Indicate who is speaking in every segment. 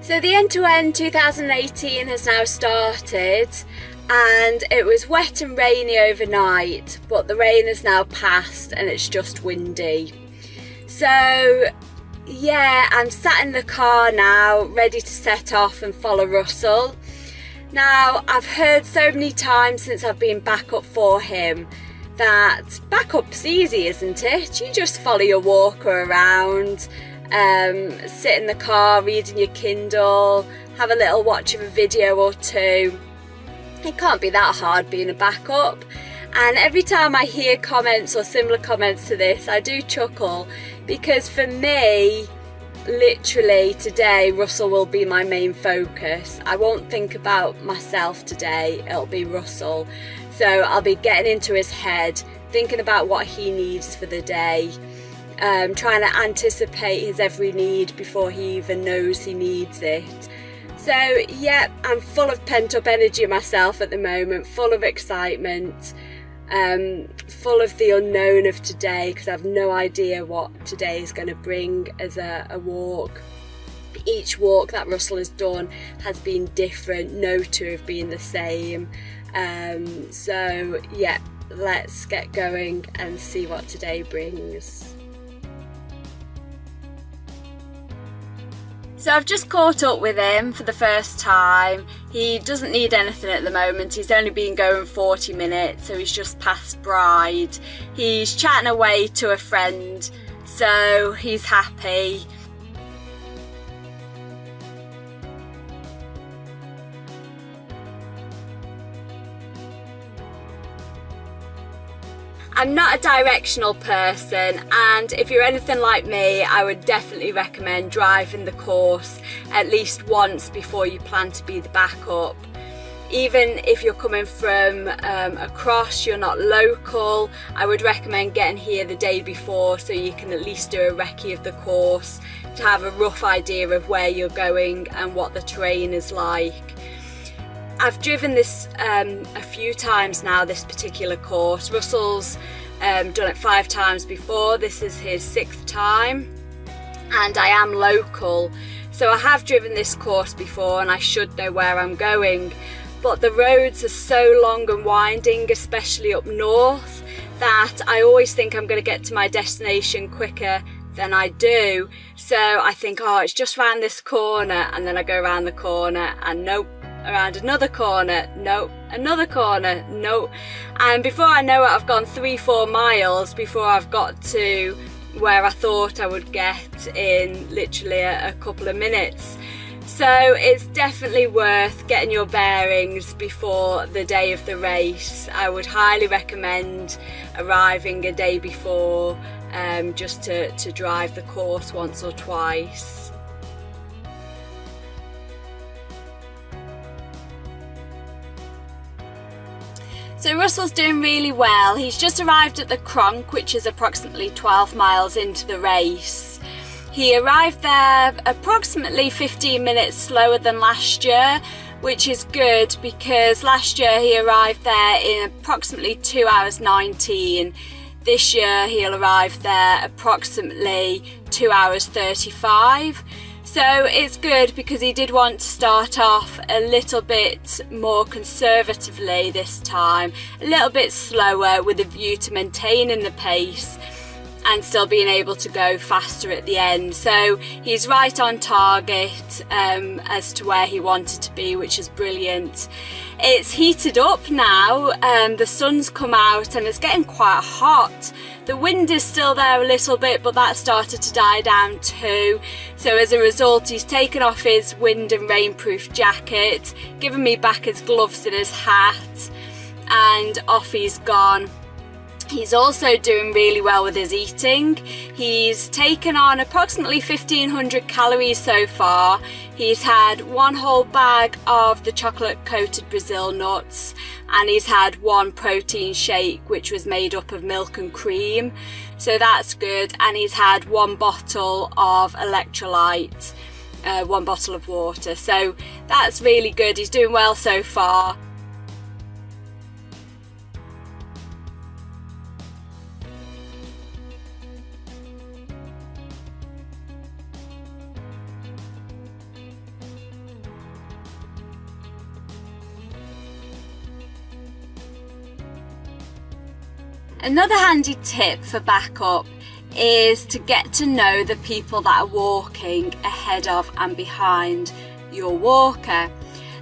Speaker 1: So the end-to-end 2018 has now started, and it was wet and rainy overnight, but the rain has now passed and it's just windy. So yeah, I'm sat in the car now, ready to set off and follow Russell. Now, I've heard so many times since I've been back up for him that backup's easy, isn't it? You just follow your walker around, sit in the car reading your Kindle, have a little watch of a video or two. It can't be that hard being a backup. And every time I hear comments or similar comments to this, I do chuckle, because for me, literally today, Russell will be my main focus. I won't think about myself today, it'll be Russell. So I'll be getting into his head, thinking about what he needs for the day, trying to anticipate his every need before he even knows he needs it. So yeah, I'm full of pent-up energy myself at the moment, full of excitement, full of the unknown of today, because I have no idea what today is going to bring as a walk. Each walk that Russell has done has been different, no two have been the same. So yeah, let's get going and see what today brings. So I've just caught up with him for the first time. He doesn't need anything at the moment. He's only been going 40 minutes, so he's just past Bride. He's chatting away to a friend, so he's happy. I'm not a directional person, and if you're anything like me, I would definitely recommend driving the course at least once before you plan to be the backup. Even if you're coming from across, you're not local, I would recommend getting here the day before so you can at least do a recce of the course to have a rough idea of where you're going and what the terrain is like. I've driven this a few times now, this particular course. Russell's done it 5 times before. This is his 6th time, and I am local, so I have driven this course before and I should know where I'm going. But the roads are so long and winding, especially up north, that I always think I'm going to get to my destination quicker than I do. So I think, oh, it's just round this corner, and then I go around the corner and nope, around another corner, nope, another corner, nope, and before I know it, I've gone 3-4 miles before I've got to where I thought I would get in literally a couple of minutes. So it's definitely worth getting your bearings before the day of the race. I would highly recommend arriving a day before, just to drive the course once or twice. So Russell's doing really well. He's just arrived at the Cronk, which is approximately 12 miles into the race. He arrived there approximately 15 minutes slower than last year, which is good because last year he arrived there in approximately 2 hours 19. This year he'll arrive there approximately 2 hours 35. So it's good because he did want to start off a little bit more conservatively this time, a little bit slower with a view to maintaining the pace and still being able to go faster at the end. So he's right on target as to where he wanted to be, which is brilliant. It's heated up now, the sun's come out and it's getting quite hot. The wind is still there a little bit, but that started to die down too. So as a result, he's taken off his wind and rainproof jacket, given me back his gloves and his hat, and off he's gone. He's also doing really well with his eating. He's taken on approximately 1,500 calories so far. He's had 1 whole bag of the chocolate coated Brazil nuts, and he's had 1 protein shake which was made up of milk and cream, so that's good. And he's had 1 bottle of electrolyte, 1 bottle of water, so that's really good. He's doing well so far. Another handy tip for backup is to get to know the people that are walking ahead of and behind your walker.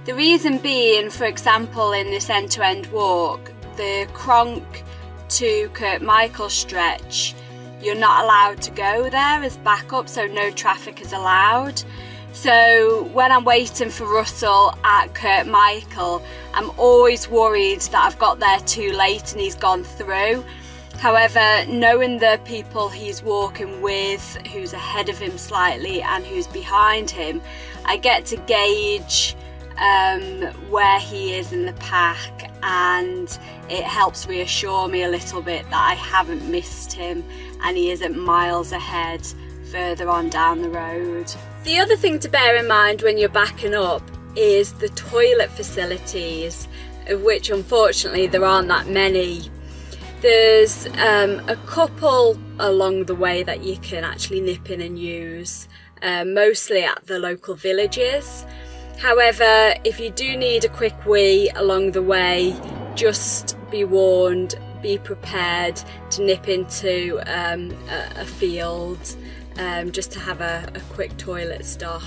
Speaker 1: The reason being, for example, in this end-to-end walk, the Cronk to Kirkmichael stretch, you're not allowed to go there as backup, so no traffic is allowed. So when I'm waiting for Russell at Kirkmichael, I'm always worried that I've got there too late and he's gone through. However, knowing the people he's walking with, who's ahead of him slightly and who's behind him, I get to gauge where he is in the pack, and it helps reassure me a little bit that I haven't missed him and he isn't miles ahead further on down the road. The other thing to bear in mind when you're backing up is the toilet facilities, of which unfortunately there aren't that many. There's a couple along the way that you can actually nip in and use, mostly at the local villages. However, if you do need a quick wee along the way, just be warned, be prepared to nip into a field just to have a quick toilet stop.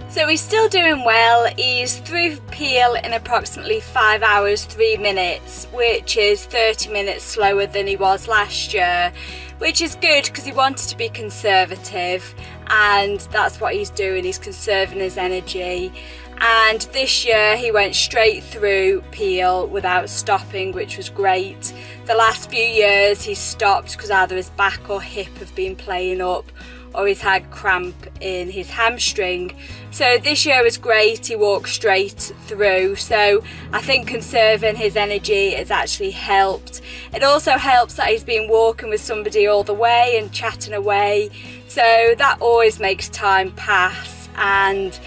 Speaker 1: So he's still doing well. He's through Peel in approximately 5 hours 3 minutes, which is 30 minutes slower than he was last year, which is good because he wanted to be conservative, and that's what he's doing. He's conserving his energy. And this year he went straight through Peel without stopping, which was great. The last few years he's stopped because either his back or hip have been playing up, or he's had cramp in his hamstring. So this year was great, he walked straight through. So I think conserving his energy has actually helped. It also helps that he's been walking with somebody all the way and chatting away. So that always makes time pass, and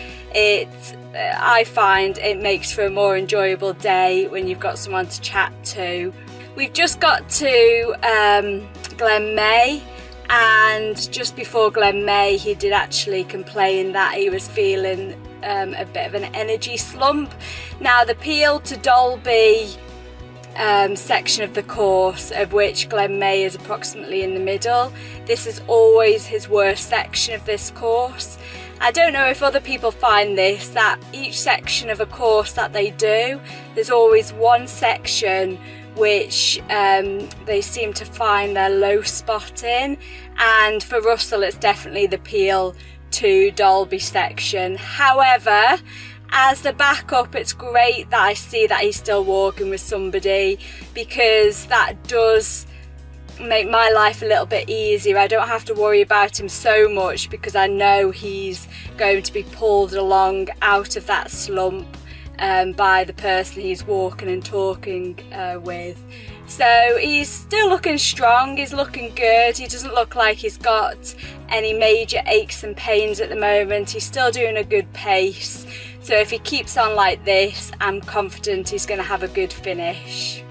Speaker 1: I find it makes for a more enjoyable day when you've got someone to chat to. We've just got to Glen May, and just before Glen May he did actually complain that he was feeling a bit of an energy slump. Now the Peel to Dalby section of the course, of which Glen May is approximately in the middle, this is always his worst section of this course. I don't know if other people find this, that each section of a course that they do, there's always one section which they seem to find their low spot in, and for Russell it's definitely the Peel to Dalby section. However, as the backup, it's great that I see that he's still walking with somebody, because that does make my life a little bit easier. I don't have to worry about him so much because I know he's going to be pulled along out of that slump by the person he's walking and talking with. So he's still looking strong, he's looking good, he doesn't look like he's got any major aches and pains at the moment. He's still doing a good pace, so if he keeps on like this, I'm confident he's going to have a good finish.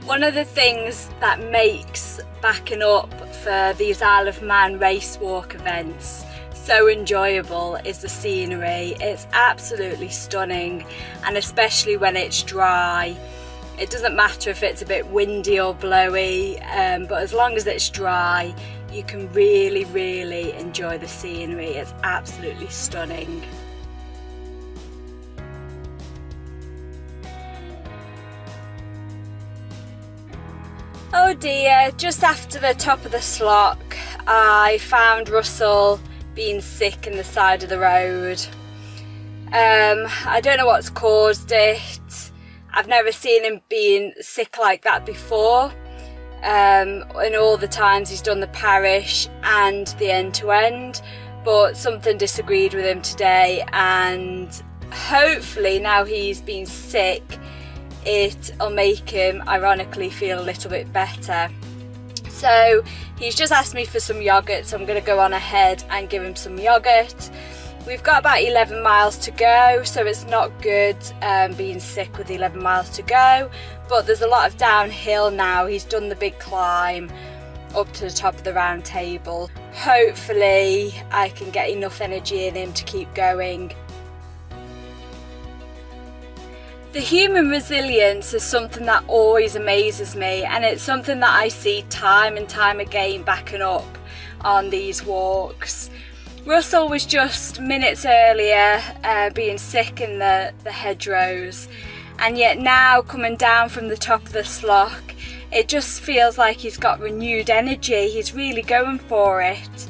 Speaker 1: One of the things that makes backing up for these Isle of Man race walk events so enjoyable is the scenery. It's absolutely stunning, and especially when it's dry. It doesn't matter if it's a bit windy or blowy, but as long as it's dry, you can really enjoy the scenery. It's absolutely stunning. Oh dear, just after the top of the Slock, I found Russell being sick in the side of the road. I don't know what's caused it. I've never seen him being sick like that before. In all the times he's done the parish and the end-to-end, but something disagreed with him today, and hopefully now he's been sick, it'll make him ironically feel a little bit better. So he's just asked me for some yogurt, so I'm going to go on ahead and give him some yogurt. We've got about 11 miles to go, so it's not good being sick with 11 miles to go, but there's a lot of downhill now. He's done the big climb up to the top of the round table. Hopefully I can get enough energy in him to keep going. The human resilience is something that always amazes me, and it's something that I see time and time again backing up on these walks. Russell was just minutes earlier being sick in the hedgerows, and yet now coming down from the top of the slough, it just feels like he's got renewed energy. He's really going for it.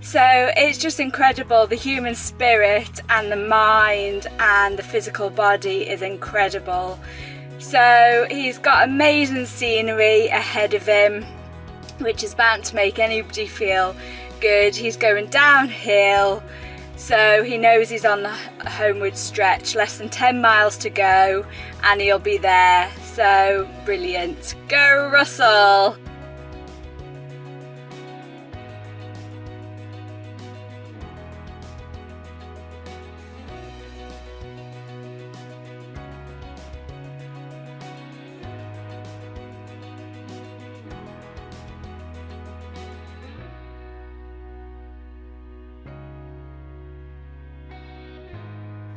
Speaker 1: So it's just incredible. The human spirit and the mind and the physical body is incredible. So he's got amazing scenery ahead of him, which is bound to make anybody feel good. He's going downhill, so he knows he's on the homeward stretch, less than 10 miles to go, and he'll be there. So brilliant. Go Russell!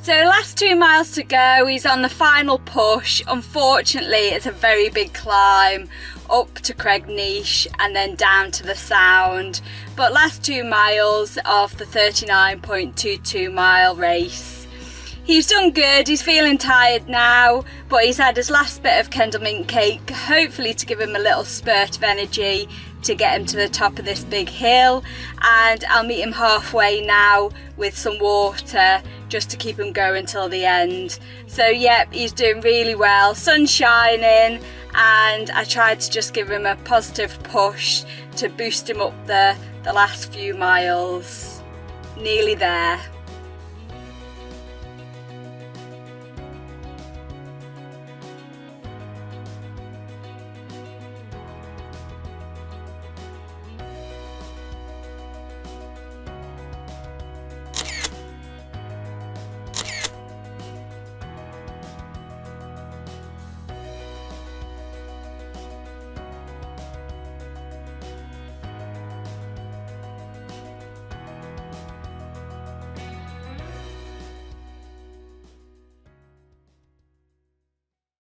Speaker 1: So last 2 miles to go, he's on the final push. Unfortunately, it's a very big climb up to Cregnish and then down to the Sound. But last 2 miles of the 39.22 mile race. He's done good, he's feeling tired now, but he's had his last bit of Kendal mint cake, hopefully to give him a little spurt of energy to get him to the top of this big hill. And I'll meet him halfway now with some water just to keep him going till the end. So yep, he's doing really well, sun's shining, and I tried to just give him a positive push to boost him up the last few miles. Nearly there.